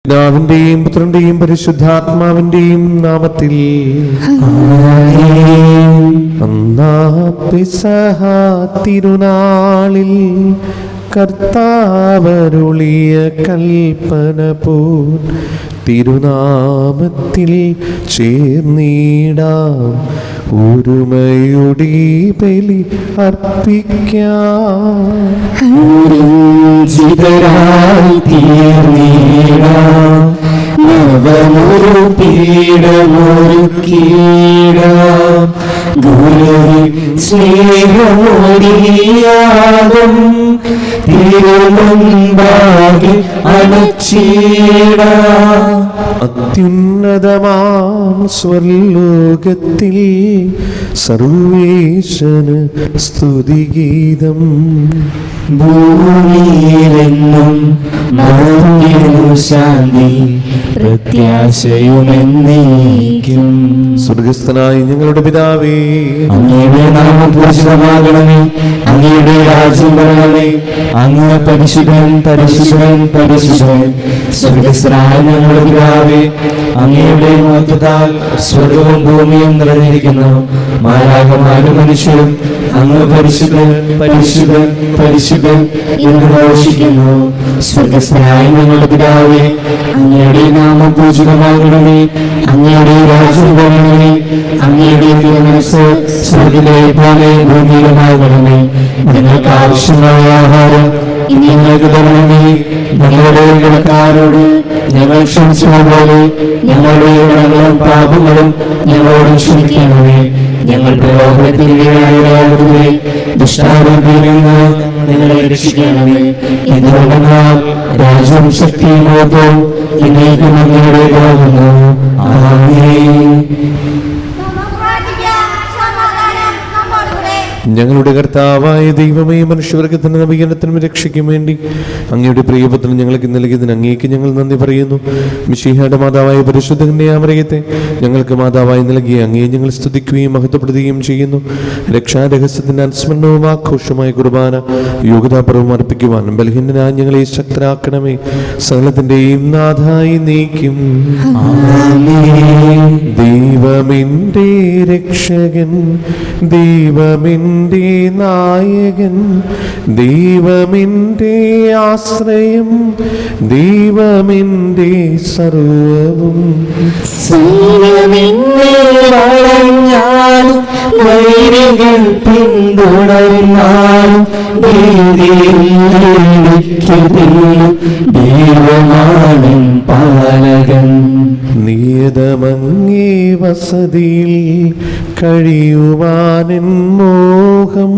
പിതാവിന്റെയും പുത്രന്റെയും പരിശുദ്ധാത്മാവിന്റെയും നാമത്തിൽ അന്നാ പെസഹ തിരുനാളിൽ കർത്താവരുളിയ കൽപ്പന പോൽ തിരുനാമത്തിൽ ചേർന്നിടാം, ഒരുമയുടെ ബലി അർപ്പിക്കാം. നവമൊരു പീഠമൊരുക്കിയിടാം, ഗുരുവിൻ സ്നേഹമൊടിയാകും തിരുമുൻപാകെ അണച്ചിടാം. അത്യുന്നതമാം സ്വർലോകത്തിൽ സർവേശന് സ്തുതിഗീതം, ഭൂമിയിലെന്നും ശാന്തി പ്രത്യാശയുമെന്നേക്കും. സ്വർഗസ്ഥനായ ഞങ്ങളുടെ പിതാവേ, അങ്ങയുടെ നാമം പൂജിതമാകണമേ, അങ്ങയുടെ രാജ്യം വരണമേ, അങ്ങ് പരിശുദ്ധൻ പരിശുദ്ധൻ പരിശുദ്ധൻ. സ്വർഗസ്ഥനായ ഞങ്ങളുടെ പിതാവേ, അങ്ങയുടെ മഹത്വത്താൽ സ്വർഗവും ഭൂമിയും നിറഞ്ഞിരിക്കുന്നു. മാലാഖമാരും മനുഷ്യരും അങ്ങ് പരിശുദ്ധൻ പരിശുദ്ധൻ പരിശുദ്ധൻ എന്ന് ഘോഷിക്കുന്നു. സ്വർഗസ്ഥനായ ഞങ്ങളുടെ പിതാവേ, അങ്ങയുടെ നാമം പൂജിതമാകണമേ, അങ്ങയുടെ രാജ്യം വരണമേ, അങ്ങയുടെ തിരുമനസ്സ് സ്വർഗ്ഗത്തിലെ പോലെ ഭൂമിയിലുമാകണമേ. ഞങ്ങൾക്ക് ആവശ്യമായ ആഹാരം ഞങ്ങൾക്ക് തരണമേ. ഞങ്ങളുടെ കടക്കാരോട് ഞങ്ങൾ ക്ഷമിച്ചതുപോലെ ഞങ്ങളുടെ കടങ്ങളും പാപങ്ങളും ഞങ്ങളോട് ക്ഷമിക്കണമേ. ഞങ്ങൾ പ്രലോഭനത്തിൽ വീഴാതെ ദുഷ്ടാരൂപിയിൽ നിന്ന് ഞങ്ങളെ രക്ഷിക്കണമേ. എന്തുകൊണ്ടെന്നാൽ രാജ്യവും ശക്തിയും മഹത്വവും എന്നേക്കും അങ്ങയുടേതാകുന്നു. ആമേൻ. ഞങ്ങളുടെ കർത്താവായ ദൈവമേ, മനുഷ്യവർഗത്തിന്റെ നവീകരണത്തിനും രക്ഷയ്ക്കും വേണ്ടി അങ്ങയുടെ പ്രിയപുത്രൻ ഞങ്ങൾക്ക് നൽകിയതിന് അങ്ങേക്ക് ഞങ്ങൾ നന്ദി പറയുന്നു. മിശിഹായുടെ മാതാവായ പരിശുദ്ധ കന്യാമറിയത്തെ ഞങ്ങൾക്ക് മാതാവായി നൽകിയ അങ്ങേ ഞങ്ങൾ സ്തുതിക്കുകയും മഹത്വപ്പെടുത്തുകയും ചെയ്യുന്നു. രക്ഷാരഹസ്യത്തിന്റെ അനുസ്മരണവും ആഘോഷമായ കുർബാന യോഗ്യതാപൂർവ്വം അർപ്പിക്കുവാൻ ബലഹീനനായ ഞങ്ങളെ ശക്തരാക്കണമേ. സകലത്തിന്റെയും നാഥായി നീക്കും. ദൈവമെന്റെ രക്ഷകൻ, ദൈവമെന്റെ നായകൻ, ദൈവമെന്റെ ആശ്രയം, ദൈവമെന്റെ സർവവും. വളഞ്ഞാലും വൈരികൾ പിന്തുടർന്നാലും ദൈവമാണ് പാലകൻ. നിയതമങ്ങേ വസതിയിൽ കഴിയുവാനെൻ മോഹം,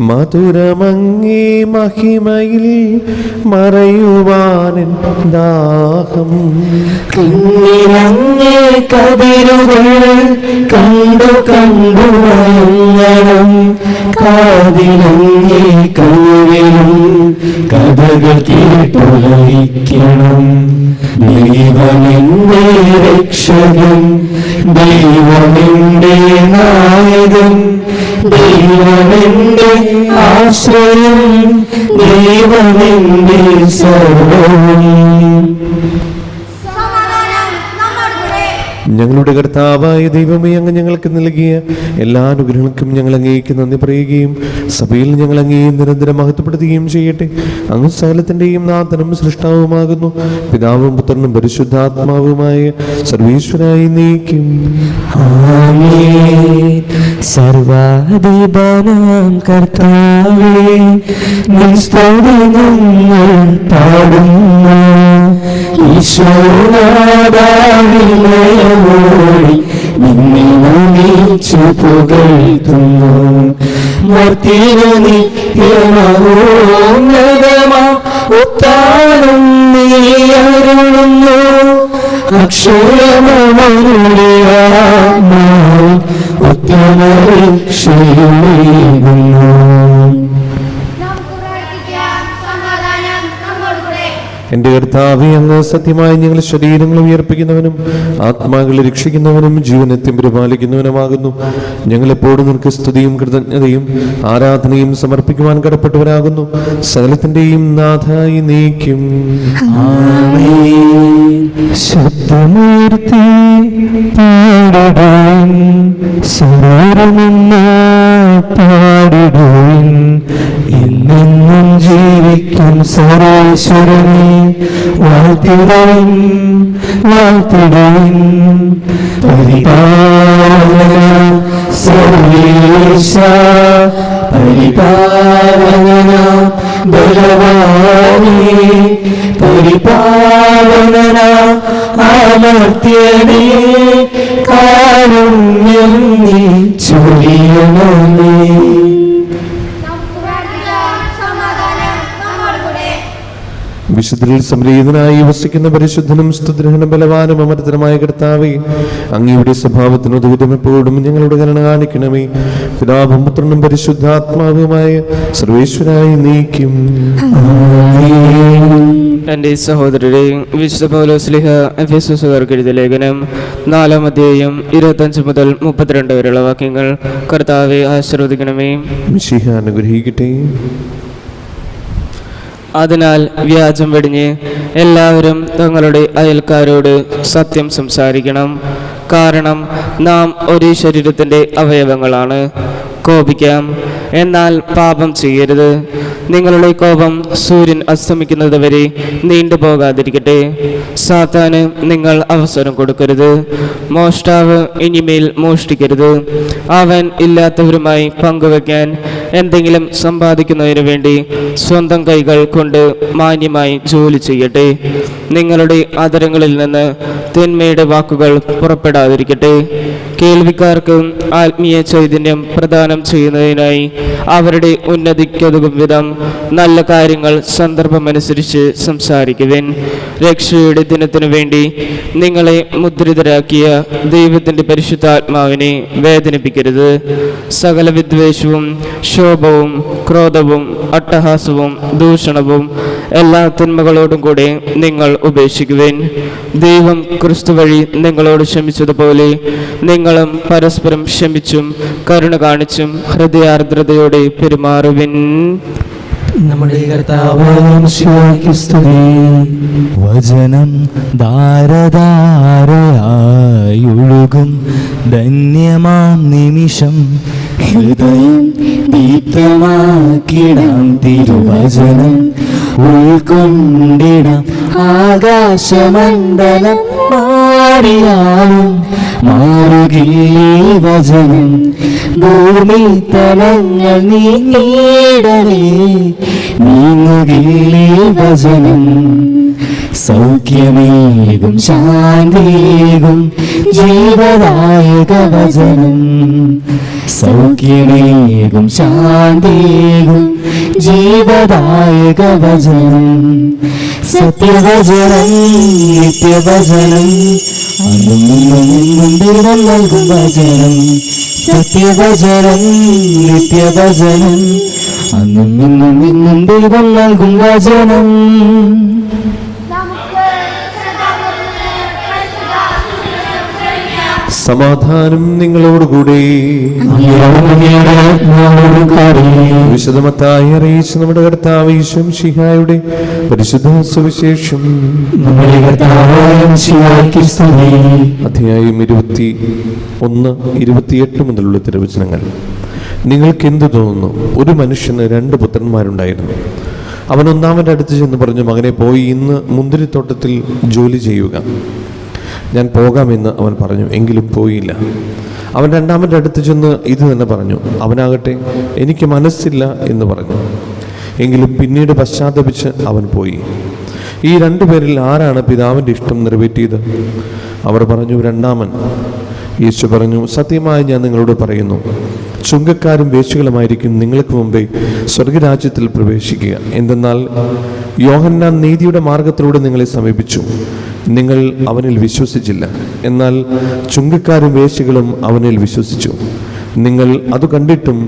മധുരമങ്ങേ മഹിമയിൽ മറയുവാനെൻ ദാഹം. കണ്ണിനങ്ങേ കതിരുകൾ കണ്ടു കണ്ടു മയങ്ങണം, കാതിനങ്ങേ കനുവിലും കഥകൾ കേട്ടുലയിക്കണം. ദൈവമെന്റെ രക്ഷകൻ, ദൈവമെന്റെ നായകൻ, ദൈവമെന്റെ ആശ്രയം, ദൈവമെന്റെ സർവ്വം. ഞങ്ങളുടെ കർത്താവായ ദൈവമേ, അങ്ങ് ഞങ്ങൾക്ക് നൽകിയ എല്ലാ അനുഗ്രഹങ്ങൾക്കും ഞങ്ങൾ അങ്ങേക്ക് നന്ദി പറയുകയും സഭയിൽ ഞങ്ങൾ അങ്ങേ നിരന്തരം മഹത്വപ്പെടുത്തുകയും ചെയ്യട്ടെ. അങ്ങ് സകലത്തിന്റെയും നാഥനും സൃഷ്ടാവുമാകുന്നു. പിതാവും പുത്രനും പരിശുദ്ധാത്മാവുമായ സർവീശ്വരായി നീക്കും. സർവാധിപനാം കർത്താവേ, നിൻ സ്തുതി ഞങ്ങൾ പാടുന്നു. ഈശോനാദാവിനയമോടി നിന്നെ നമിച്ചു പുകഴ്ത്തുന്നു. മർത്യനു നിത്യമഹോന്നതമാ ഉത്താനം നീ അരുളുന്നു. അക്ഷരമരുളിയ ആത്മാവ് ഉത്തമരക്ഷയുമേകുന്നു. എൻ്റെ കർത്താവേ, അങ്ങ് സത്യമായി ഞങ്ങൾ ശരീരങ്ങൾ ഉയർപ്പിക്കുന്നവനും ആത്മാക്കളെ രക്ഷിക്കുന്നവനും ജീവനത്യം പരിപാലിക്കുന്നവനുമാകുന്നു. ഞങ്ങളെപ്പോഴും നിനക്ക് സ്തുതിയും കൃതജ്ഞതയും ആരാധനയും സമർപ്പിക്കുവാൻ കടപ്പെട്ടവരാകുന്നു. സകലത്തിൻ്റെയും നാഥായി നീക്കും. ആമേൻ. ശബ്ദമൂർത്തി പാടിടുവിൻ സർവരുമെന്ന പാടിടുവിൻ എന്നെന്നും ജീവിക്കും സർവേശ്വരനെ വാഴ്ത്തിടുവിൻ വാഴ്ത്തിടുവിൻ പരിപാലന സർവേശ പരിപാലന ബലവാനേ പരിപാലന അമർത്യനേ കാരുണ്യം നീ ചൊരിയണമേ. വിശുദ്ധരിൽ സംപ്രീതനായി വസിക്കുന്ന പരിശുദ്ധനും സ്തുതിരഹനും ബലവാനും അമർത്തനമായ കർത്താവേ, അങ്ങയുടെ സ്വഭാവത്തിന് ഉദവിധം എപ്പോഴും ഞങ്ങളുടെ കരുണ കാണിക്കണമേ. പിതാവും പുത്രനും പരിശുദ്ധാത്മാവുമായ സർവേശ്വരായി നീക്കും. എൻ്റെ സഹോദരരെ, വിശുദ്ധ പൗലോസ്ലീഹ എഫെസോസുകാർക്ക് എഴുതിയ ലേഖനം 4-ാം അധ്യായം 25 മുതൽ 32 വരെയുള്ള വാക്യങ്ങൾ കർത്താവെ ആശീർവദിക്കണമേ. മിശിഹ അനുഗ്രഹിക്കട്ടെ. അതിനാൽ വ്യാജം വെടിഞ്ഞ് എല്ലാവരും തങ്ങളുടെ അയൽക്കാരോട് സത്യം സംസാരിക്കണം. കാരണം നാം ഒരേ ശരീരത്തിൻ്റെ അവയവങ്ങളാണ്. കോപിക്കാം, എന്നാൽ പാപം ചെയ്യരുത്. നിങ്ങളുടെ കോപം സൂര്യൻ അസ്തമിക്കുന്നത് വരെ നീണ്ടുപോകാതിരിക്കട്ടെ. സാത്താന് നിങ്ങൾ അവസരം കൊടുക്കരുത്. മോഷ്ടാവ് ഇനിമേൽ മോഷ്ടിക്കരുത്. അവൻ ഇല്ലാത്തവരുമായി പങ്കുവയ്ക്കാൻ എന്തെങ്കിലും സമ്പാദിക്കുന്നതിനു വേണ്ടി സ്വന്തം കൈകൾ കൊണ്ട് മാന്യമായി ജോലി ചെയ്യട്ടെ. നിങ്ങളുടെ അധരങ്ങളിൽ നിന്ന് തിന്മയുടെ വാക്കുകൾ പുറപ്പെടാതിരിക്കട്ടെ. കേൾവിക്കാർക്ക് ആത്മീയ ചൈതന്യം പ്രദാനം ചെയ്യുന്നതിനായി അവരുടെ ഉന്നതിക്കുതകും വിധം നല്ല കാര്യങ്ങൾ സന്ദർഭമനുസരിച്ച് സംസാരിക്കുവിൻ. രക്ഷയുടെ ദിനത്തിനു വേണ്ടി നിങ്ങളെ മുദ്രിതരാക്കിയ ദൈവത്തിൻ്റെ പരിശുദ്ധാത്മാവിനെ വേദനിപ്പിക്കരുത്. സകല വിദ്വേഷവും ശോഭവും ക്രോധവും അട്ടഹാസവും ദൂഷണവും എല്ലാ തിന്മകളോടും കൂടെ നിങ്ങൾ ഉപേക്ഷിക്കുവിൻ. ദൈവം ക്രിസ്തു വഴി നിങ്ങളോട് ക്ഷമിച്ചതുപോലെ നിങ്ങളും പരസ്പരം ക്ഷമിച്ചും കരുണ കാണിച്ചും ഹൃദയാർദ്രതയോടെ പെരുമാറുവിൻ. നമ്മുടെ കർത്താവായ മിശിഹായ്ക്ക് സ്തുതി. വചനം ധാരധാരയായി ഒഴുകും ധന്യമാം നിമിഷം ഹൃദയം ദീപ്തമാക്കിടാം തിരുവചനം ഉൾക്കൊണ്ടിടാം. ആകാശമണ്ഡലം മാറിയാലും മാറുകില്ലേ വചനം. ഭൂമി തലങ്ങൾ നീങ്ങിടലേ നീങ്ങുകില്ലേ വചനം. സൗഖ്യമേകും ശാന്തിയേകും ജീവദായക വചനം. സൗഖ്യമേകും ശാന്തിയേകും ജീവദായക വചനം. സത്യവചനം നിത്യവചനം അന്നും ഇന്നും ദൈവം നൽകും വചനം. സത്യവചനം നിത്യവചനം അന്നും ഇന്നും ദൈവം നൽകും വചനം. സമാധാനം നിങ്ങളോടുകൂടി. വിശുദ്ധമത്തായി അറിയിച്ച നമ്മുടെ കർത്താവ് ഈശോ മിശിഹായുടെ പരിശുദ്ധ സുവിശേഷം അധ്യായം 21-28 മുതലുള്ള തിരുവചനങ്ങൾ. നിങ്ങൾക്ക് എന്തു തോന്നുന്നു? ഒരു മനുഷ്യന് 2 പുത്രന്മാരുണ്ടായിരുന്നു. അവൻ ഒന്നാമൻ്റെ അടുത്ത് ചെന്ന് പറഞ്ഞു, മകനെ പോയി ഇന്ന് മുന്തിരിത്തോട്ടത്തിൽ ജോലി ചെയ്യുക. ഞാൻ പോകാമെന്ന് അവൻ പറഞ്ഞു, എങ്കിലും പോയില്ല. അവൻ രണ്ടാമൻ്റെ അടുത്ത് ചെന്ന് ഇത് തന്നെ പറഞ്ഞു. അവനാകട്ടെ എനിക്ക് മനസ്സില്ല എന്ന് പറഞ്ഞു. എങ്കിലും പിന്നീട് പശ്ചാത്തപിച്ച് അവൻ പോയി. ഈ 2 പേരിൽ ആരാണ് പിതാവിൻ്റെ ഇഷ്ടം നിറവേറ്റിയത്? അവർ പറഞ്ഞു, രണ്ടാമൻ. യേശു പറഞ്ഞു, സത്യമായി ഞാൻ നിങ്ങളോട് പറയുന്നു, ചുങ്കക്കാരും വേശ്യകളുമായിരിക്കും നിങ്ങൾക്ക് മുമ്പേ സ്വർഗരാജ്യത്തിൽ പ്രവേശിക്കുക. എന്തെന്നാൽ യോഹന്നാൻ നീതിയുടെ മാർഗത്തിലൂടെ നിങ്ങളെ സമീപിച്ചു, നിങ്ങൾ അവനിൽ വിശ്വസിച്ചില്ല. എന്നാൽ ചുങ്കക്കാരും വേശ്യകളും അവനിൽ വിശ്വസിച്ചു. നിങ്ങൾ അത് കണ്ടിട്ടും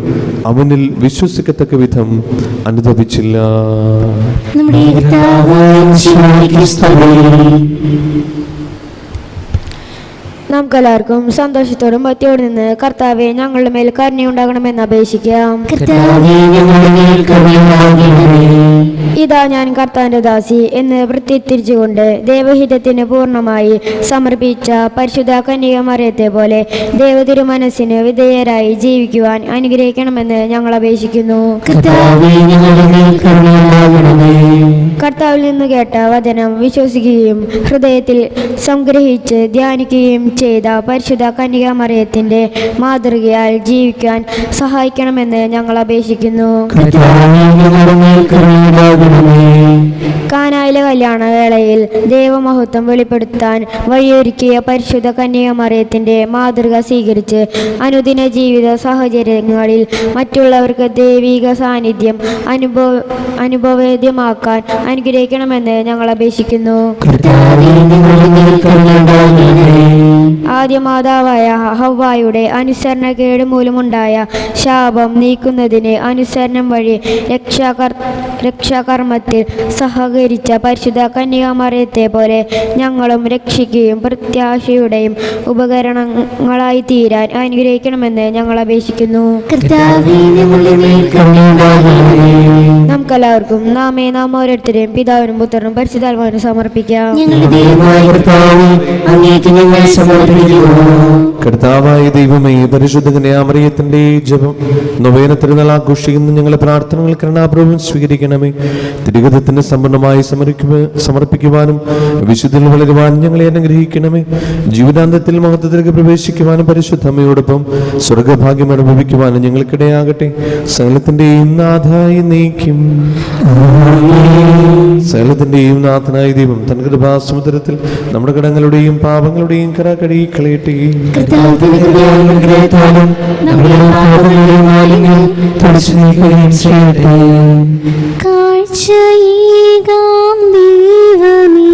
അവനിൽ വിശ്വസിക്കത്തക്ക വിധം അനുദപിച്ചില്ല. നമുക്കെല്ലാവർക്കും സന്തോഷത്തോടും ഭക്തിയോടും നിന്ന് കർത്താവെ ഞങ്ങളുടെ മേൽ കരുണയുണ്ടാകണമെന്ന് അപേക്ഷിക്കാം. കർത്താവേ, ഞങ്ങളുടെ മേൽ കരുണയുണ്ടാകണമേ. ഇതാ ഞാൻ കർത്താവിന്റെ ദാസി എന്ന് പ്രത്യുദ്ധരിച്ചുകൊണ്ട് ദൈവഹിതത്തിന് പൂർണ്ണമായി സമർപ്പിച്ച പരിശുദ്ധ കന്യകമറിയത്തെ പോലെ ദൈവതിരുമനസ്സിന് വിധേയരായി ജീവിക്കുവാൻ അനുഗ്രഹിക്കണമെന്ന് ഞങ്ങൾ അപേക്ഷിക്കുന്നു. കർത്താവേ, ഞങ്ങളുടെ മേൽ കരുണയുണ്ടാകണമേ. കർത്താവിൽ നിന്ന് കേട്ട വചനം വിശ്വസിക്കുകയും ഹൃദയത്തിൽ സംഗ്രഹിച്ച് ധ്യാനിക്കുകയും ചെയ്ത പരിശുദ്ധ കന്യകമറിയത്തിന്റെ മാതൃകയാൽ ജീവിക്കാൻ സഹായിക്കണമെന്ന് ഞങ്ങൾ അപേക്ഷിക്കുന്നു. കർത്താവേ, ഞങ്ങളുടെ മേൽ കരുണയുണ്ടാകണമേ. കാനായിലെ കല്യാണ വേളയിൽ ദൈവമഹത്വം വെളിപ്പെടുത്താൻ വഴിയൊരുക്കിയ പരിശുദ്ധ കന്യകമറിയത്തിന്റെ മാതൃക സ്വീകരിച്ച് അനുദിന ജീവിത സാഹചര്യങ്ങളിൽ മറ്റുള്ളവർക്ക് ദൈവിക സാന്നിധ്യം അനുഭവേദ്യമാക്കാൻ അനുഗ്രഹിക്കണമെന്ന് ഞങ്ങൾ അപേക്ഷിക്കുന്നു. കർത്താവേ, ഞങ്ങളുടെ മേൽ കരുണയുണ്ടാകണമേ. ആദ്യ മാതാവായ ഹവ്വായുടെ അനുസരണക്കേട് മൂലമുണ്ടായ ശാപം നീക്കുന്നതിന് അനുസരണം വഴി രക്ഷാകർമ്മത്തിൽ സഹകരിച്ച പരിശുദ്ധ കന്യകമറിയത്തെ പോലെ ഞങ്ങളും രക്ഷിക്കുകയും പ്രത്യാശയുടെയും ഉപകരണങ്ങളായി തീരാൻ അനുഗ്രഹിക്കണമെന്ന് ഞങ്ങൾ അപേക്ഷിക്കുന്നു. കർത്താവേ, ഞങ്ങളുടെ മേൽ കരുണയുണ്ടാകണമേ. നമുക്കെല്ലാവർക്കും നാം ഓരോരുത്തരെയും പിതാവിനും പുത്രനും പരിശുദ്ധാത്മാവിനും സമർപ്പിക്കാം. ഞങ്ങളുടെ ദൈവമായ കർത്താവേ, അങ്ങേക്ക് ഞങ്ങൾ സമർപ്പിക്കുന്നു. കർത്താവായ ദൈവമേ, പരിശുദ്ധ കന്യാമറിയത്തിന്റെ ജപം നൊവേന തിരുനാൾ ആഘോഷിക്കുന്ന ഞങ്ങളുടെ പ്രാർത്ഥനകൾ കരുണാപൂർവ്വം സ്വീകരിക്കണമേ. തിരുഗതത്തിന് സമ്പൂർണ്ണമായി സമർപ്പിക്കുവാനും വിശുദ്ധിൽ വളരുവാൻ ഞങ്ങളെ അനുഗ്രഹിക്കണമേ. ജീവിതാന്തത്തിൽ മഹത്വത്തിലേക്ക് പ്രവേശിക്കുവാനും പരിശുദ്ധമ്മയോടൊപ്പം സ്വർഗഭാഗ്യം അനുഭവിക്കുവാനും ഞങ്ങൾക്കിടയാകട്ടെ. സകലത്തിന്റെയും നാഥായി നീക്കും. സകലത്തിന്റെയും നാഥനായ ദൈവം തൻ കൃപാസമുദ്രത്തിൽ നമ്മുടെ കടങ്ങളുടെയും പാപങ്ങളുടെയും കറ കഴുകി കളയട്ടെ. കർത്താവിന്റെ കൃപയാലും അനുഗ്രഹത്താലും നമ്മുടെ പാപങ്ങളെയും മാലിന്യവും തുടച്ചു നീക്കുകയും ചെയ്യട്ടെ. കാഴ്ചയേകാം ദൈവമേ,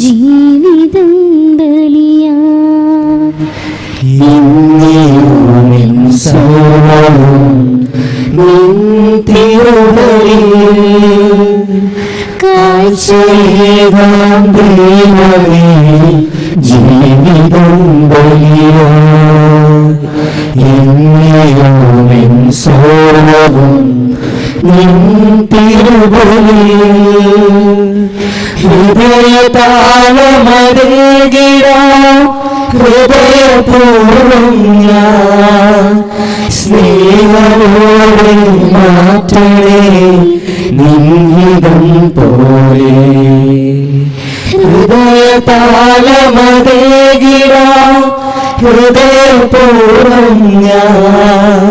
ജീവിതം ബലിയാൻ ഇന്നേയും സർവ്വവും നിൻ തിരുബലിയിൽ. കാഴ്ചയേകാം ദൈവമേ, ജീവിതം ബലിയാൻ ഇന്നേയും സർവ്വവും നിൻ തിരുബലിയിൽ. ഹൃദയതാളമരുകിടാം ഹൃദയപൂർവം ഞാൻ സ്നേഹമോടെ മാറ്റണേ നിൻഹിതം പോലെ. ഹൃദയതാളമരുകിടാം ഹൃദയപൂർവം ഞാൻ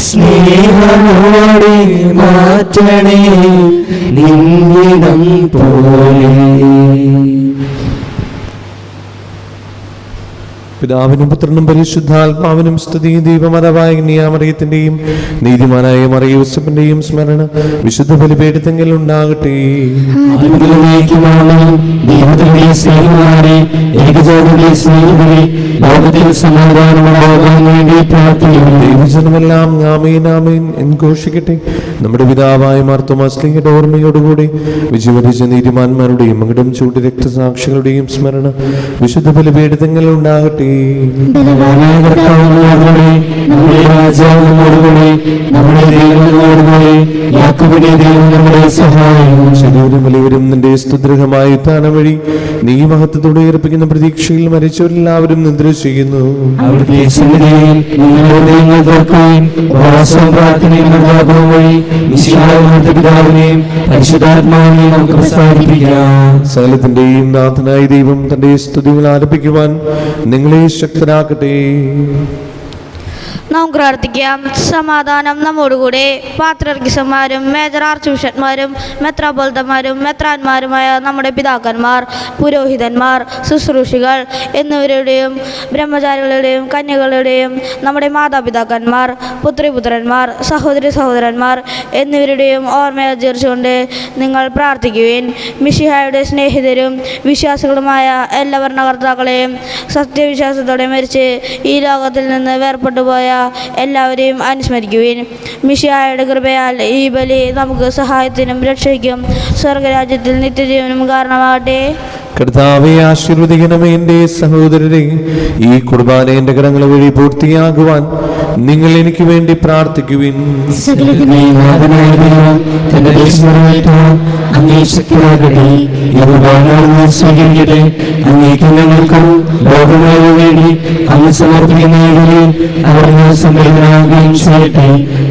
സ്നേഹമോടെ മാറ്റണേ നിൻഹിതം പോലെ. പിതാവിനും പുത്രനും പരിശുദ്ധാത്മാവിനും സ്തുതി. ദൈവമാതാവായ കന്യാമറിയത്തിന്റെയും നീതിമാനായ മറിയൂസഫിന്റെയും സ്മരണ വിശുദ്ധ ബലിപീഠത്തിൽ ഉണ്ടാകട്ടെ. ദൈവത്തിന്റെ സ്നേഹിതന്മാരെ, ഏകജാതന്റെ സ്നേഹിതരെ, ലോകത്തിൽ സമാധാനമുണ്ടാകാൻ വേണ്ടി പ്രാർത്ഥിക്കുന്നു. ദൈവജനമെല്ലാം ആമേൻ ആമേൻ എൻഘോഷിക്കട്ടെ. നമ്മുടെ പിതാവായ മാർത്തോമാശ്ലീഹയുടെ ഓർമ്മയോടുകൂടി വിജയവരിച്ച നീതിമാന്മാരുടെയും മകടം ചൂട് രക്തസാക്ഷികളുടെയും സ്മരണ വിശുദ്ധ ബലിപീഠത്തിൽ ഉണ്ടാകട്ടെ. ബലവാനായ കർത്താവിനോടുകൂടി നമ്മുടെ രാജാവ് നമ്മോടുകൂടി നമ്മുടെ ദൈവങ്ങളോടുകൂടി യാക്കോബിന്റെ ദൈവം നമ്മുടെ സഹായം. ശരീരം വലിയവരും നിന്റെ സ്തുത്യർഹമായ ഉത്ഥാനം വഴി നീ മഹത്വത്തോടെ ഏർപ്പിക്കുന്ന പ്രതീക്ഷയിൽ മരിച്ചവരെല്ലാവരും നിദ്ര ചെയ്യുന്നു. അവിടുത്തെ സന്നിധിയിൽ നിങ്ങളുടെ ദൈവങ്ങൾ തോൽക്കുകയും ഉപവാസവും പ്രാർത്ഥനയും അനുതാപവും വഴി മിശിഹായുടെ പിതാവിനെയും പരിശുദ്ധാത്മാവിനെയും നമുക്ക് പ്രസാദിപ്പിക്കാം. സകലത്തിന്റെയും നാഥനായ ദൈവം തന്റെ സ്തുതികൾ ആലപിക്കുവാൻ നിങ്ങളെ ശക്തരാക്കട്ടെ. നാം പ്രാർത്ഥിക്കാം. സമാധാനം നമ്മോടുകൂടെ. പാത്രിയർക്കീസന്മാരും മേജർ ആർച്ച് ബിഷപ്പ്മാരും മെത്രാപ്പൊലീത്തമാരും മെത്രാന്മാരുമായ നമ്മുടെ പിതാക്കന്മാർ, പുരോഹിതന്മാർ, ശുശ്രൂഷികൾ എന്നിവരുടെയും ബ്രഹ്മചാരികളുടെയും കന്യകളുടെയും നമ്മുടെ മാതാപിതാക്കന്മാർ, പുത്രിപുത്രന്മാർ, സഹോദരി സഹോദരന്മാർ എന്നിവരുടെയും ഓർമ്മയാചരിച്ചുകൊണ്ട് നിങ്ങൾ പ്രാർത്ഥിക്കുവിൻ. മിശിഹായുടെ സ്നേഹിതരും വിശ്വാസികളുമായ എല്ലാ ഭരണകർത്താക്കളെയും സത്യവിശ്വാസത്തോടെ മരിച്ച് ഈ ലോകത്തിൽ നിന്ന് വേർപെട്ടുപോയ എല്ലാവരെയും അനുസ്മരിക്കുവിൻ. മിശിഹായുടെ കൃപയാൽ ഈ ബലി നമുക്ക് സഹായത്തിനും രക്ഷയ്ക്കും സ്വർഗരാജ്യത്തിൽ നിത്യജീവനും കാരണമാകട്ടെ. കർത്താവെ ആശീർവദിക്കണമേ. എൻ്റെ സഹോദരരെ, ഈ കുർബാന എൻ്റെ കരങ്ങൾ വഴി പൂർത്തിയാകുവാൻ നിങ്ങൾ എനിക്ക് വേണ്ടി പ്രാർത്ഥിക്കുവിൻ. സകലത്തിനെയും നാഥനായ ദൈവം തന്റെ ദേശം നിറവേറ്റാൻ അങ്ങേ ശക്തനാകട്ടെ. ഈ കുർബാന അവിടുന്ന് സ്വീകരിക്കട്ടെ. അങ്ങേക്ക് ഞങ്ങൾക്കും ലോകങ്ങൾക്ക് വേണ്ടി അങ്ങ് സമർപ്പിക്കുന്ന ഇവരിൽ അവിടുന്ന് സംപ്രീതനാകുകയും ചെയ്യട്ടെ.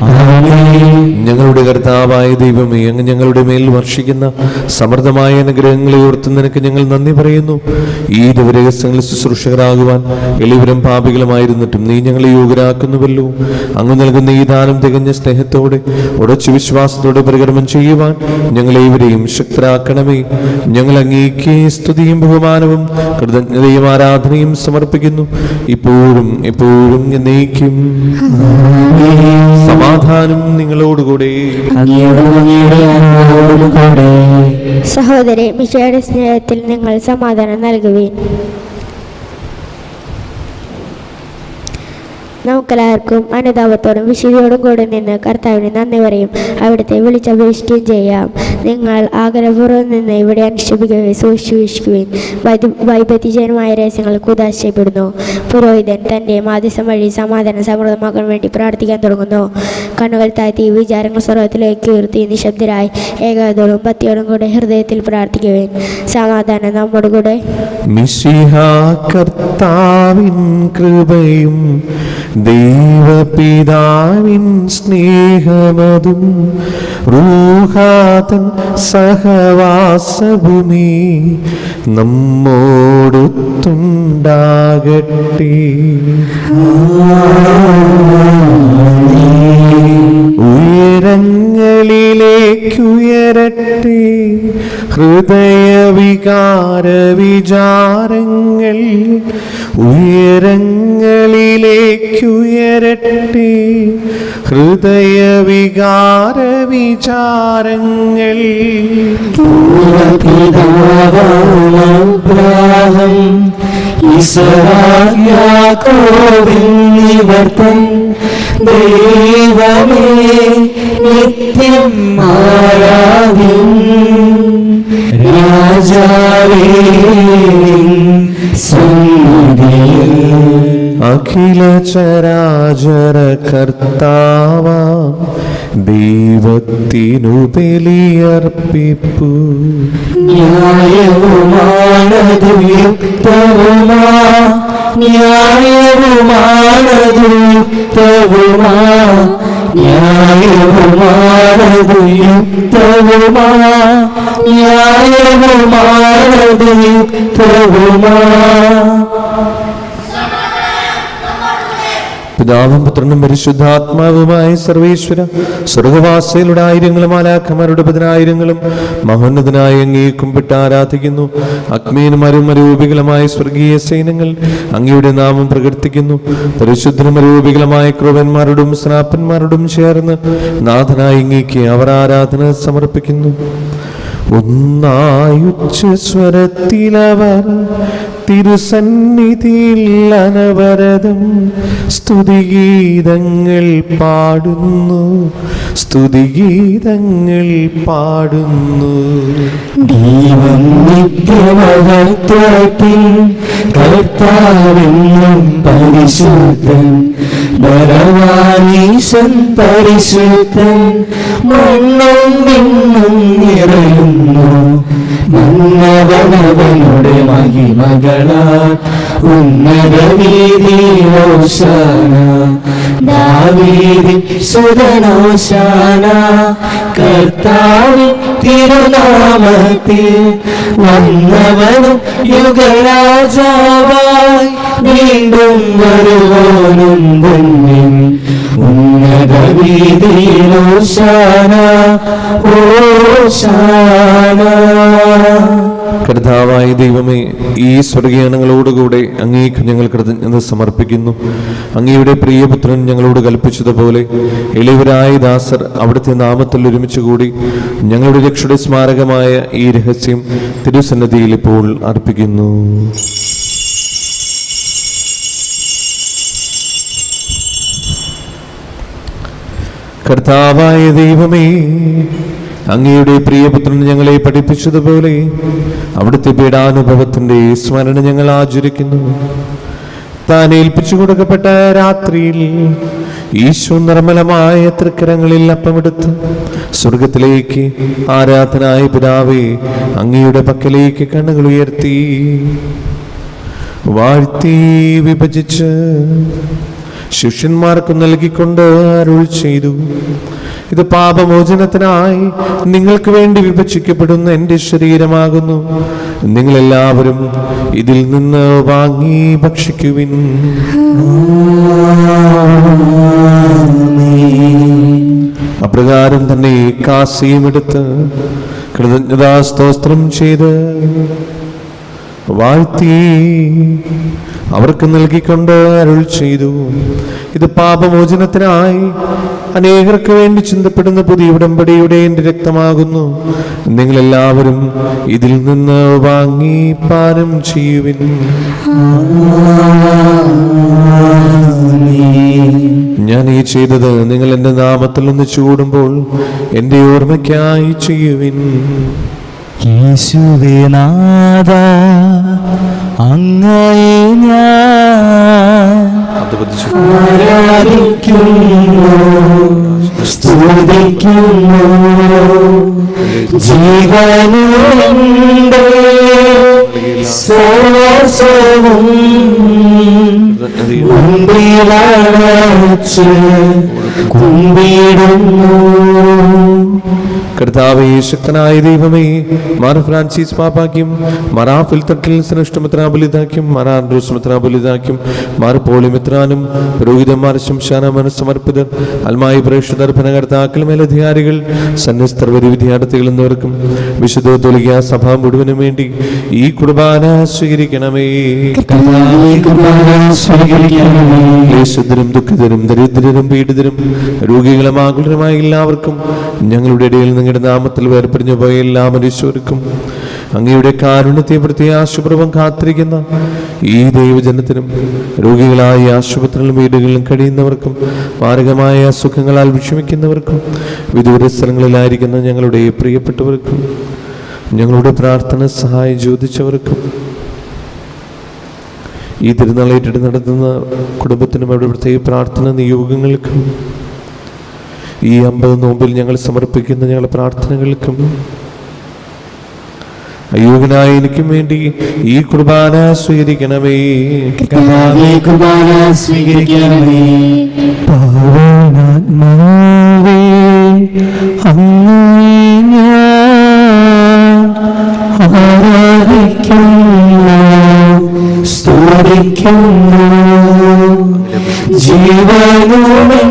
ആമേൻ. ഞങ്ങളുടെ കർത്താവായ ദൈവമേ, അങ്ങ് ഞങ്ങളുടെ മേൽ വർഷിക്കുന്ന സമൃദ്ധമായ അനുഗ്രഹങ്ങളെ ഓർത്ത് നിനക്ക് ഞങ്ങൾ നന്ദി പറയുന്നു. ഈ ദിവരഹസ്യങ്ങളിൽ ശുശ്രൂഷകരാകുവാൻ എളിവരും പാപികളുമായിരുന്നിട്ടും നീ ഞങ്ങളെ യോഗ്യരാക്കുന്നുവല്ലോ. അങ്ങ് നൽകുന്ന ഈ ദാനം തികഞ്ഞ സ്നേഹത്തോടെ ഉറച്ച വിശ്വാസത്തോടെ പരികർമ്മം ചെയ്യുവാൻ ഞങ്ങളേവരെയും ശക്തരാക്കണമേ. ഞങ്ങൾ അങ്ങേക്ക് സ്തുതിയും ബഹുമാനവും കൃതജ്ഞതയും ആരാധനയും സമർപ്പിക്കുന്നു, ഇപ്പോഴും എപ്പോഴും എന്നേക്കും. സമാധാനം നിങ്ങളോടുകൂടെ. സഹോദരി, മിശിഹായുടെ സ്നേഹത്തിൽ നിങ്ങൾ സമാധാനം നൽകുവിൻ. നമുക്കെല്ലാവർക്കും അനുതാപത്തോടും വിശുദ്ധിയോടും കൂടെ നിന്ന് കർത്താവിന് നന്ദി പറയും, അവിടുത്തെ വിളിച്ചപേക്ഷിക്കുകയും ചെയ്യാം. നിങ്ങൾ ആഗ്രഹപൂർവ്വം നിന്ന് ഇവിടെ അനുഷ്ഠിപ്പിക്കുകയും സൂക്ഷിക്കുകയും വൈപത്യജനമായ രഹസ്യങ്ങൾ കുദാശയപ്പെടുന്നു. പുരോഹിതൻ തൻ്റെ മാധ്യസ്ഥം വഴി സമാധാനം സമൃദ്ധമാക്കാൻ വേണ്ടി പ്രാർത്ഥിക്കാൻ തുടങ്ങുന്നു. കണ്ണുകൾ താഴ്ത്തി വിചാരങ്ങൾ സ്വർഗത്തിലേക്ക് ഉയർത്തി നിശബ്ദരായി ഏകാഗ്രതയോടും ഭക്തിയോടും കൂടെ ഹൃദയത്തിൽ പ്രാർത്ഥിക്കുവേൻ. സമാധാനം നമ്മോട് കൂടെ. മിശിഹാ കർത്താവിൻ കൃപയും ദൈവപിതാവിൻ സ്നേഹമതും റൂഹാതൻ സഹവാസഭൂമി നമ്മോടൊത്തുണ്ടാകട്ടെ. ഉയരങ്ങളിലേക്കുയരട്ടെ ഹൃദയവികാര വിചാരങ്ങൾ, ഉയരങ്ങളിലേക്കുയരട്ടെ ഹൃദയവികാര വിചാരങ്ങൾ. അബ്രാഹം ഇസ്ഹാക്ക് യാക്കോബ് എന്നിവർക്കും ദൈവമേ നിത്യം ആരാധ്യൻ. രാജാവേ സന്നിധിയിൽ അഖില ചരാചര കർത്താവാം ദൈവത്തിനു ബലിയർപ്പിപ്പു. ന്യായവുമാണതു യുക്തവുമാ, ന്യായവുമാണതു യുക്തവുമാ, ന്യായവുമാണതു യുക്തവുമാ, ന്യായവുമാണതു യുക്തവുമാ. പിതാവും പുത്രനും പരിശുദ്ധാത്മാവുമായ സർവേശ്വര, സ്വർഗവാസികളുടെ ആയിരങ്ങളും മാലാഖമാരുടെ പതിനായിരങ്ങളും മഹോന്നതനായ അങ്ങയെ കുമ്പിട്ട് ആരാധിക്കുന്നു. അഗ്നിയും അരൂപികളുമായ സ്വർഗീയ സൈന്യങ്ങൾ അങ്ങയുടെ നാമം പ്രകീർത്തിക്കുന്നു. പരിശുദ്ധനും അരൂപികളുമായ ക്രൂവന്മാരോടും സ്നാപ്പന്മാരോടും ചേർന്ന് നാഥനായ അങ്ങേക്ക് അവർ ആരാധന സമർപ്പിക്കുന്നു. ഒന്നായുച്ച സ്വരത്തിലവർ തിരുസന്നിധിയിൽ അനവരതം സ്തുതിഗീതങ്ങൾ പാടുന്നു, സ്തുതിഗീതങ്ങൾ പാടുന്നു. ദൈവം നിത്യമഹത്വത്തിൽ കർത്താവെന്നും പരിശുദ്ധൻ, ബലവാനീശൻ പരിശുദ്ധൻ, മണ്ണും വിണ്ണും നിറയുന്നു മന്നവനവനുടെ മഹിമകളാൽ. ഉന്നത വീതിയിലോശാന, ദാവീദിൻ സുതനോശാന. കർത്താവിൻ തിരുനാമത്തിൽ വന്നവനും യുഗരാജാവായി വീണ്ടും വരുവോനും ധന്യൻ. ഉന്നത വീതിയിലോശാന, ഓശാന. കർത്താവായ ദൈവമേ, ഈ സ്വർഗീയങ്ങളോടുകൂടെ അങ്ങേക്ക് ഞങ്ങൾ കൃതജ്ഞത സമർപ്പിക്കുന്നു. അങ്ങയുടെ പ്രിയപുത്രൻ ഞങ്ങളോട് കൽപ്പിച്ചതുപോലെ എളിവരായ ദാസർ അവിടുത്തെ നാമത്തിൽ ഒരുമിച്ചുകൂടി ഞങ്ങളുടെ രക്ഷയുടെ സ്മാരകമായ ഈ രഹസ്യം തിരുസന്നിധിയിൽ ഇപ്പോൾ അർപ്പിക്കുന്നു. കർത്താവായ ദൈവമേ, അങ്ങയുടെ പ്രിയപുത്രൻ ഞങ്ങളെ പഠിപ്പിച്ചതുപോലെ അവിടുത്തെ പീഡാനുഭവത്തിന്റെ സ്മരണ ഞങ്ങൾ ആചരിക്കുന്നു. താൻ ഏൽപ്പിച്ചു കൊടുക്കപ്പെട്ട രാത്രിയിൽ ഈശോ നിർമ്മലമായ തൃക്കരങ്ങളിൽ അപ്പമെടുത്ത് സ്വർഗത്തിലേക്ക് ആരാധനായ പിതാവേ അങ്ങയുടെ പക്കലേക്ക് കണ്ണുകൾ ഉയർത്തി വാഴ്ത്തി വിഭജിച്ച് ശിഷ്യന്മാർക്ക് നൽകിക്കൊണ്ട് അരുൾ ചെയ്തു, ഇത് പാപമോചനത്തിനായി നിങ്ങൾക്ക് വേണ്ടി വിഭജിക്കപ്പെടുന്ന എൻ്റെ ശരീരമാകുന്നു. നിങ്ങളെല്ലാവരും ഇതിൽ നിന്ന് വാങ്ങി ഭക്ഷിക്കുവിൻ. അപ്രകാരം തന്നെ കാസിയും എടുത്ത് കൃതജ്ഞതാസ്തോത്രം ചെയ്ത് വാഴ്ത്തി അവർക്ക് നൽകിക്കൊണ്ട് അരുൾ ചെയ്തു, ഇത് പാപമോചനത്തിനായി അനേകർക്ക് വേണ്ടി ചിന്തപ്പെടുന്ന പുതിയ ഉടമ്പടിയുടെ എൻ്റെ രക്തമാകുന്നു. നിങ്ങളെല്ലാവരും ഇതിൽ നിന്ന് വാങ്ങി പാനം ചെയ്യുവിൻ. ഞാൻ ഈ ചെയ്തത് നിങ്ങൾ എൻ്റെ നാമത്തിൽ ഒന്ന് ചൂടുമ്പോൾ എൻ്റെ ഓർമ്മയ്ക്കായി ചെയ്യുവിൻ. യേശുവേ നാഥ, അങ്ങയെ ഞാൻ ആരാധിക്കുന്നു, സ്തുതിക്കുന്നു. ജീവനുണ്ട് സർവസ്വവും മുമ്പിലടച്ച് കുമ്പിടുന്നു. കർത്താവേ, ശക്തനായ ദൈവമേ, മാർ ഫ്രാൻസിസ് പാപ്പാക്കും മറാഫിൽ തട്ടിൽ ശ്രേഷ്ഠമിത്രാബലിതാക്കും മറാൻഡ്രൂസ് മിത്രാബലിതാക്കും മാർ പോളിമിത്രാനും പുരോഹിതന്മാർ ശംശാനമന സമർപ്പിതർ അൽമായി പ്രേക്ഷകർ ഭരണകർത്താക്കൾ മേലധികാരികൾ സന്യസ്തർ വരി വിദ്യാർത്ഥികൾ എന്നിവർക്കും വിശുദ്ധ കത്തോലിക്കാ സഭ മുഴുവനും വേണ്ടി ഈ കുർബാന സ്വീകരിക്കണമേ. ക്ലേശിതരും ദുഃഖിതരും ദരിദ്രരും പീഡിതരും രോഗികളും ആകുലരുമായ എല്ലാവർക്കും ഞങ്ങളുടെ ഇടയിൽ നിങ്ങളുടെ നാമത്തിൽ വേർപിരിഞ്ഞു പോയ എല്ലാ മനുഷ്യർക്കും അങ്ങയുടെ കാരുണ്യത്തെ പ്രതി ആശുപൂർവം കാത്തിരിക്കുന്ന ഈ ദൈവജനത്തിനും രോഗികളായ ആശുപത്രികളിലും വീടുകളിലും കഴിയുന്നവർക്കും മാരകമായ അസുഖങ്ങളാൽ വിഷമിക്കുന്നവർക്കും വിദൂര സ്ഥലങ്ങളിലായിരിക്കുന്ന ഞങ്ങളുടെ പ്രിയപ്പെട്ടവർക്കും ഞങ്ങളുടെ പ്രാർത്ഥന സഹായം ചോദിച്ചവർക്കും ഈ തിരുനാളേറ്റിട്ട് നടത്തുന്ന കുടുംബത്തിനും അവരുടെ പ്രത്യേക പ്രാർത്ഥന നിയോഗങ്ങൾക്കും ഈ 50 നോമ്പിൽ ഞങ്ങൾ സമർപ്പിക്കുന്ന ഞങ്ങളുടെ പ്രാർത്ഥനകൾക്കും അയോഗ്യനായ എനിക്കും വേണ്ടി ഈ കുർബാന സ്വീകരിക്കണമേ. കുർബാന സ്വീകരിക്കണമേ. പാവനാത്മാവേ, അങ്ങയെ ഞാൻ ആരാധിക്കുന്നു, സ്തുതിക്കുന്നു. ജീവനുമെന്റെ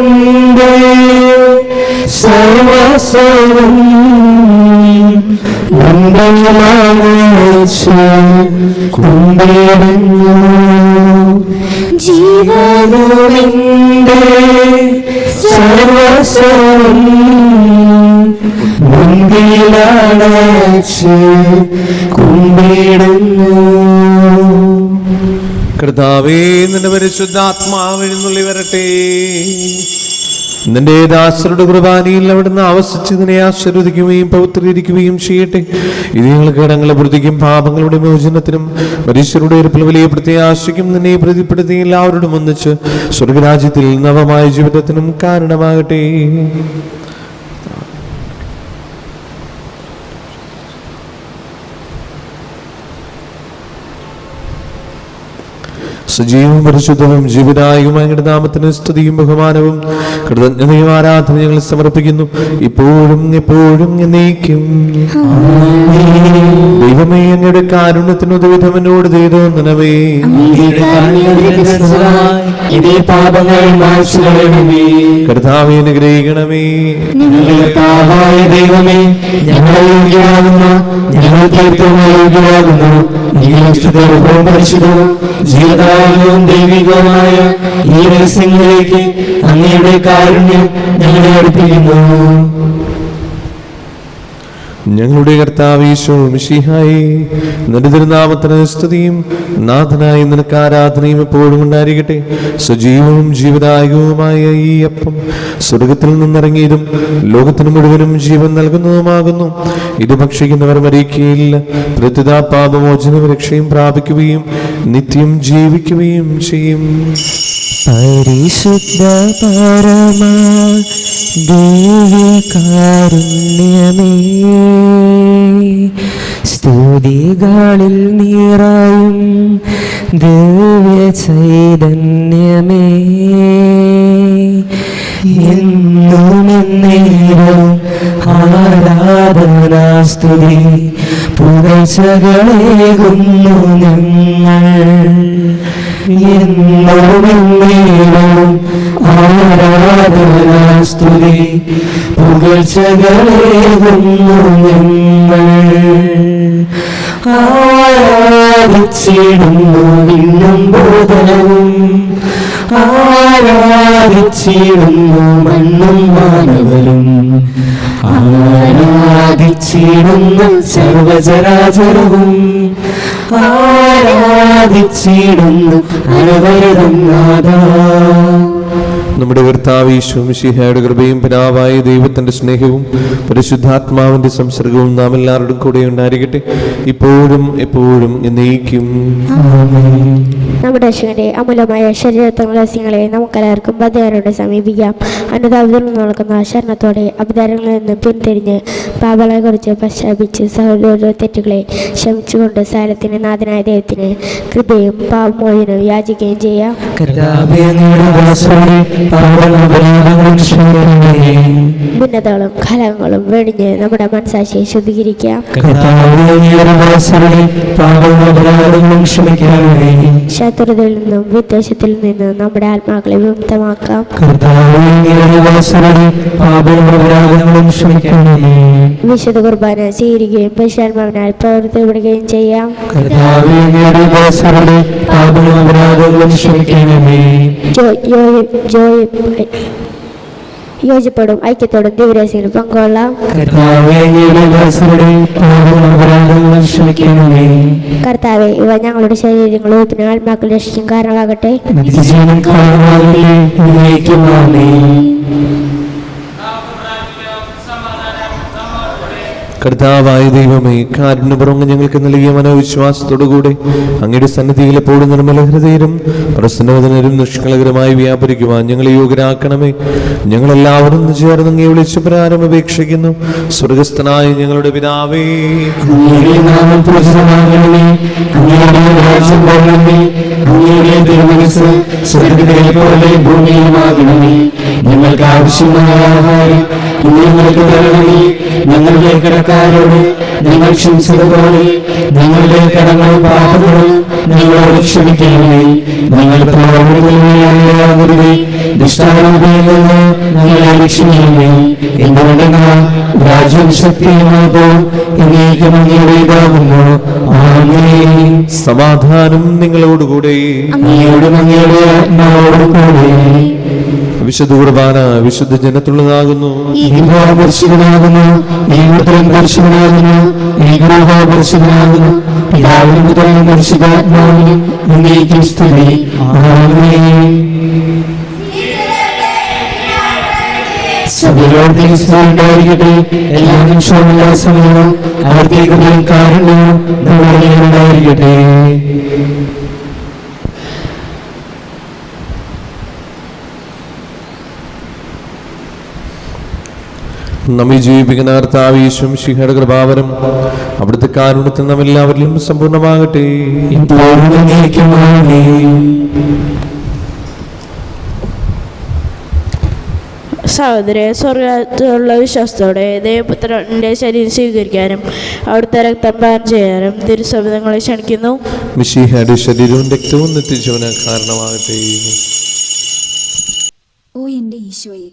സർവസ്വവും കുമ്പിടുന്നു. ജീവനുമെന്റെ സർവസ്വവും മുൻപിലടച്ച് കുമ്പിടുന്നു. കർത്താവേ, നിന്റെ പരിശുദ്ധാത്മാവ് എഴുന്നള്ളി വരട്ടെ. നിന്റെ ദാസരുടെ കുർബാനയിൽ അവിടുന്ന് ആവസിച്ചതിനെ ആശീർവദിക്കുകയും പവിത്രീകരിക്കുകയും ചെയ്യട്ടെ. ഇത് ഞങ്ങൾക്ക് കടങ്ങളുടെ പ്രതിക്കും പാപങ്ങളുടെ മോചനത്തിനും മനുഷ്യരുടെ ഒരു വലിയ പ്രത്യാശയ്ക്കും നിന്നെ പ്രതിപ്പെടുത്തി എല്ലാവരോടും ഒന്നിച്ച് സ്വർഗരാജ്യത്തിൽ നവമായ ജീവിതത്തിനും കാരണമാകട്ടെ. സജീവവും പരിശുദ്ധവും ജീവിതായുമായ നാമത്തിന് സ്തുതിയും ബഹുമാനവും കൃതജ്ഞതയും ആരാധന ഞങ്ങൾ സമർപ്പിക്കുന്നു, ഇപ്പോഴും എപ്പോഴും എന്നേക്കും. ദൈവമേ, അങ്ങയുടെ കാരുണ്യത്തിന് ഉദവിധം എന്നോട് ദൈവമേ. കർത്താവേ, അനുഗ്രഹിക്കണമേ. ദൈവമേ, ഞങ്ങളെ യോഗ്യരാകുന്നു, ഞങ്ങൾക്ക് ഏറ്റവും യോഗ്യരാകുന്നു. പരിശുദ്ധവും ജീവദായകവും ദൈവികവുമായ ഈ രഹസ്യങ്ങളിലേക്ക് അങ്ങയുടെ കാരുണ്യം ഞങ്ങളെ അടുപ്പിക്കുന്നു. ഞങ്ങളുടെ കർത്താവ് ഈശോ മിശിഹായേ, നിന്റെ തിരുനാമത്തിന് സ്തുതിയും നാഥനായ നിനക്ക് ആരാധനയും എപ്പോഴും ഉണ്ടായിരിക്കട്ടെ. സജീവവും ജീവദായകവുമായ ഈ അപ്പം സ്വർഗത്തിൽ നിന്നിറങ്ങിയതും ലോകത്തിന് മുഴുവനും ജീവൻ നൽകുന്നതുമാകുന്നു. ഇത് ഭക്ഷിക്കുന്നവർ മരിക്കുകയില്ല, പ്രത്യുത പാപമോചനവും രക്ഷയും പ്രാപിക്കുകയും നിത്യം ജീവിക്കുകയും ചെയ്യും. പരിശുദ്ധ പരമാ ദിവ്യകാരുണ്യമേ, സ്തുതികളിൽ നിറയും ദിവ്യ ചൈതന്യമേ, എന്നുമെന്നേരും ആരാധനാ സ്തുതി പുകഴ്ചകളേകുന്നു ഞങ്ങൾ. എന്നുമെന്നേരും ആരാധനാ സ്തുതി പുകഴ്ചകളേകുന്നു ഞങ്ങൾ. ആരാധിച്ചിടുന്നു വിണ്ണും ബോധനവും, ആരാധിച്ചിടുന്നു മണ്ണും മാനവരും, ആരാധിച്ചിടുന്നു സർവചരാചരവും, ആരാധിച്ചിടുന്നു അനവരതം നാഥാ. നമ്മുടെ കർത്താവ് ഈശോ മിശിഹായുടെ കൃപയും പിതാവായ ദൈവത്തിന്റെ സ്നേഹവും പരിശുദ്ധാത്മാവിന്റെ സംസർഗവും നാം എല്ലാവരുടെയും കൂടെ ഉണ്ടായിരിക്കട്ടെ, ഇപ്പോഴും എപ്പോഴും എന്നേക്കും. നമ്മുടെ രക്ഷകന്റെ അമൂല്യമായ ശരീരങ്ങളെ നമുക്കെല്ലാവർക്കും ബദ്ധകരോടെ സമീപിക്കാം. അനുതാപത്തിൽ നടക്കുന്ന ശരണത്തോടെ അപരാധങ്ങളിൽ നിന്ന് പിന്തിരിഞ്ഞ് പാപങ്ങളെ കുറിച്ച് പശ്ചാത്തപിച്ച് സഹോദര തെറ്റുകളെ ക്ഷമിച്ചുകൊണ്ട് സകലത്തിന് നാഥനായ ദൈവത്തിന് കൃപയും പാപമോചനവും യാചിക്കുകയും ചെയ്യാം. ഭിന്നതകളും കലഹങ്ങളും വെടിഞ്ഞ് നമ്മുടെ മനസാക്ഷിയെ ശുദ്ധീകരിക്കാം. ശത്രുതയിൽ നിന്നും വിദ്വേഷത്തിൽ നിന്നും നമ്മുടെ ആത്മാക്കളെ വിമുക്തമാക്കാം. വിശുദ്ധ കുർബാന സ്വീകരിക്കുകയും പരിശുദ്ധാത്മാവിനാൽ പ്രവർത്തിക്കപ്പെടുകയും ചെയ്യാം. യോജിപ്പോടും ഐക്യത്തോടും ദിവ്യരഹസ്യങ്ങൾ പങ്കുകൊള്ളാം. കർത്താവെ, ഇവ ഞങ്ങളുടെ ശരീരങ്ങളും പിന്നെ ആത്മാക്കൾ രക്ഷിക്കും കാരണമാകട്ടെ. കർത്താവായ ദൈവമേ, കാരുണ്യപൂർവ്വം ഞങ്ങൾക്ക് നൽകിയ മനോവിശ്വാസത്തോടുകൂടെ അങ്ങയുടെ സന്നിധിയിൽ എപ്പോഴും നിർമ്മല ഹൃദയരും പ്രസന്നവദനരും നിഷ്കളങ്കരമായി വ്യാപരിക്കുവാൻ ഞങ്ങളെ യോഗ്യരാക്കണമേ. ഞങ്ങളെല്ലാവരും ചേർന്ന് അങ്ങയെ വിളിച്ചു പ്രകാരം അപേക്ഷിക്കുന്നു. സ്വർഗസ്ഥനായ ഞങ്ങളുടെ പിതാവേ, ഞങ്ങൾക്ക് ആവശ്യമായ ആഹാരം ഞങ്ങൾക്ക് തരണമേ. ഞങ്ങളുടെ കടക്കാരോട് ഞങ്ങൾ ക്ഷമിച്ചതുപോലെ ഞങ്ങളുടെ കടങ്ങളും പാപങ്ങളും ഞങ്ങളോട് ക്ഷമിക്കണമേ. ഞങ്ങൾ പ്രവർത്തിക്കുന്നവരെ ദുഷ്ടാരൂപയിൽ നിന്ന് ഞങ്ങളെ രക്ഷിക്കണമേ. എന്തുകൊണ്ടെന്നാൽ രാജ്യം ശക്തിയുമാകോ എന്നേക്കും അങ്ങയുടേതാകുന്നു. ആമേൻ. സമാധാനം നിങ്ങളോടുകൂടെ. അങ്ങയോടും അങ്ങയുടെ ആത്മാവോടും കൂടെ. വിശുദ്ധ കുർബാന വിശുദ്ധ ജനത്തുള്ളതാകുന്നു. പരിശുദ്ധനാകുന്നു, പരിശുദ്ധനാകുന്നു, പരിശുദ്ധനാകുന്നു. പിതാവിനും പുത്രനും പരിശുദ്ധാത്മാവിനും എന്നേക്കും സ്തുതി. ആമേൻ. സഭയോടുണ്ടായിരിക്കട്ടെ. എല്ലാ നിമിഷവും എല്ലാ സമയവും അവിടത്തേക്ക് കാരുണ്യവും ഉണ്ടായിരിക്കട്ടെ. നമ്മെ ജീവിപ്പിക്കുന്ന കർത്താവ് യേശു മിശിഹായുടെ കൃപാവരം അവിടുത്തെ കാരുണ്യത്തിൽ നാം എല്ലാവരിലും സമ്പൂർണ്ണമാകട്ടെ. സഹോദരെ, സ്വർഗത്തിലുള്ള വിശ്വാസത്തോടെ ദൈവപുത്രന്റെ ശരീരം സ്വീകരിക്കാനും അവിടുത്തെ രക്തം പാനം ചെയ്യാനും തിരുസഭങ്ങളെ ക്ഷണിക്കുന്നു. മിശിഹായുടെ ശരീരവും രക്തവും നിത്യജീവന കാരണമാകട്ടെ. ഓ എൻ്റെ ഈശോയെ,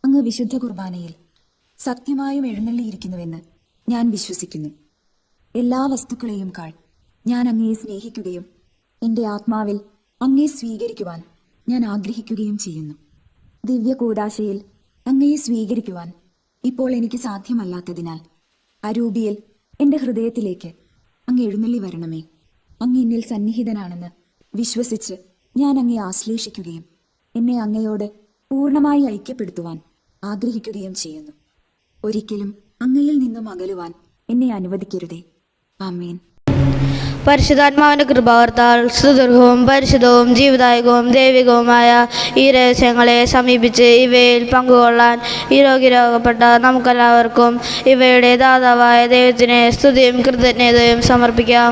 അങ്ങ് വിശുദ്ധ കുർബാനയിൽ സത്യമായും എഴുന്നള്ളിയിരിക്കുന്നുവെന്ന് ഞാൻ വിശ്വസിക്കുന്നു. എല്ലാ വസ്തുക്കളെയും കാൾ ഞാൻ അങ്ങയെ സ്നേഹിക്കുകയും എൻ്റെ ആത്മാവിൽ അങ്ങയെ സ്വീകരിക്കുവാൻ ഞാൻ ആഗ്രഹിക്കുകയും ചെയ്യുന്നു. ദിവ്യ കൂദാശയിൽ അങ്ങയെ സ്വീകരിക്കുവാൻ ഇപ്പോൾ എനിക്ക് സാധ്യമല്ലാത്തതിനാൽ അരൂപിയിൽ എൻ്റെ ഹൃദയത്തിലേക്ക് അങ്ങ് എഴുന്നള്ളി വരണമേ. അങ്ങ് എന്നിൽ സന്നിഹിതനാണെന്ന് വിശ്വസിച്ച് ഞാൻ അങ്ങയെ ആശ്ലേഷിക്കുകയും എന്നെ അങ്ങയോട് പൂർണ്ണമായി ഐക്യപ്പെടുത്തുവാൻ ആഗ്രഹിക്കുകയും ചെയ്യുന്നു. ഒരിക്കലും അങ്ങയിൽ നിന്നും അകലുവാൻ എന്നെ അനുവദിക്കരുതേ. ആമേൻ. പരിശുദ്ധാത്മാവിന്റെ കൃപാവർത്താൽ സുദൃഢവും പരിശുദ്ധവും ജീവദായകവും ദൈവികവുമായ ഈ രഹസ്യങ്ങളെ സമീപിച്ച് ഇവയിൽ പങ്കുകൊള്ളാൻ ഈ രോഗപ്പെട്ട നമുക്കെല്ലാവർക്കും ഇവയുടെ ദാതാവായ ദൈവത്തിന് സ്തുതിയും കൃതജ്ഞതയും സമർപ്പിക്കാം.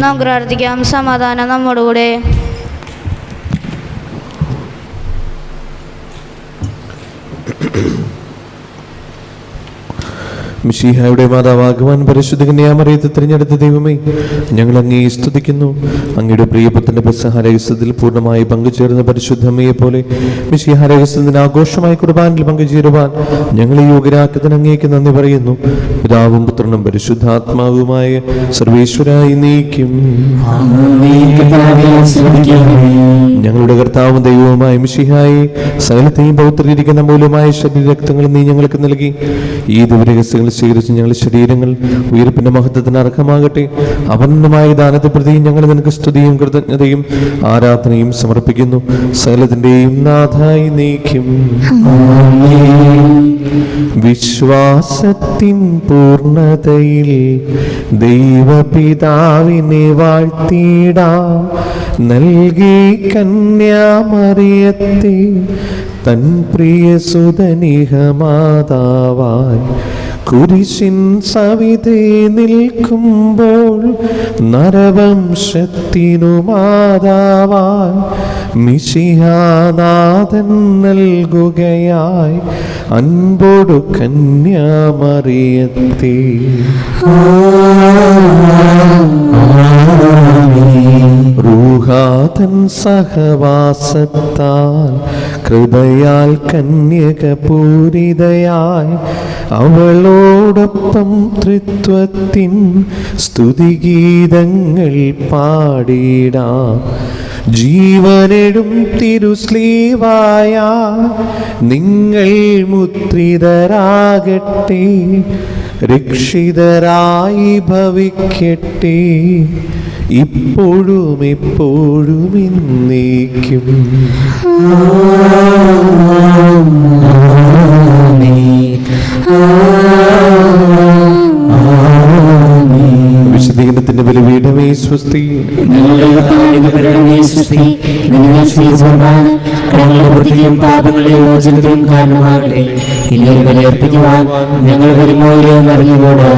നമുക്ക് പ്രാർത്ഥിക്കാം. സമാധാനം നമ്മോടുകൂടെ. മിശിഹായുടെ മാതാവാകുവാൻ പരിശുദ്ധ കന്യാമറിയത്തെ തിരഞ്ഞെടുത്ത ദൈവമേ, ഞങ്ങൾ അങ്ങയെ സ്തുതിക്കുന്നു. അങ്ങയുടെ പ്രിയപുത്രന്റെ പെസഹ രഹസ്യത്തിൽ പൂർണ്ണമായി പങ്കുചേർന്ന പരിശുദ്ധമ്മയെ പോലെ മിശിഹ രഹസ്യത്തിന് ആഘോഷമായ കുർബാനിൽ പങ്കുചേരുവാൻ ഞങ്ങളെ യോഗ്യരാക്കുന്നതിന് അങ്ങേക്ക് നന്ദി പറയുന്നു. പിതാവും പുത്രനും പരിശുദ്ധാത്മാവുമായ സർവേശ്വരായി നീക്കും. ഞങ്ങളുടെ കർത്താവും ദൈവവുമായ മിശിഹായെ, സകലത്തെയും പൗത്രീകരിക്കുന്ന മൂലമായ ശരീരരക്തങ്ങൾ നീ ഞങ്ങൾക്ക് നൽകി. ഈ ദിവരഹസ്യങ്ങൾ സ്വീകരിച്ച് ഞങ്ങളുടെ ശരീരങ്ങൾ ഉയർപ്പിന്റെ മഹത്വത്തിന് അർഹമാകട്ടെ. അപൂർണ്ണമായ ദാനത്തെ പ്രതി ഞങ്ങൾ നിനക്ക് സ്തുതിയും കൃതജ്ഞതയും ആരാധനയും സമർപ്പിക്കുന്നു. സകലത്തിന്റെയും നാഥായി നീക്കും. വിശ്വാസത്തിൻ പൂർണ്ണതയിൽ ദൈവപിതാവിനെ വാഴ്ത്തിടാം. നൽകി കന്യാമറിയത്തെ തൻ പ്രിയ സുതനിഹമാതാവായി കുരിശിൻ സവിധേ നിൽക്കുമ്പോൾ നരവംശത്തിനു മാതാവായി മിശിഹാനാഥൻ നൽകുകയായി അൻപോടു കന്യാമറിയത്തെ. റൂഹാതൻ സഹവാസത്താൽ കൃപയാൽ കന്യകപൂരിതയായി അവളോടൊപ്പം ത്രിത്വത്തിൻ സ്തുതിഗീതങ്ങൾ പാടിടാം. ജീവനെടും തിരുസ്ലീവായ നിങ്ങൾ മുദ്രിതരാകട്ടെ, രക്ഷിതരായി ഭവിക്കട്ടെ, ഇപ്പോഴും എപ്പോഴും എന്നേക്കും. വിശദീകരണത്തിന്റെ ബലിപീഠമേ സ്വസ്തി. പാപങ്ങളെ മോചനത്തിനും കാരണമാകട്ടെ. ഇനി ബലിയർപ്പിക്കുവാൻ ഞങ്ങൾ വരുമോ എന്നറിഞ്ഞുകൂടാ.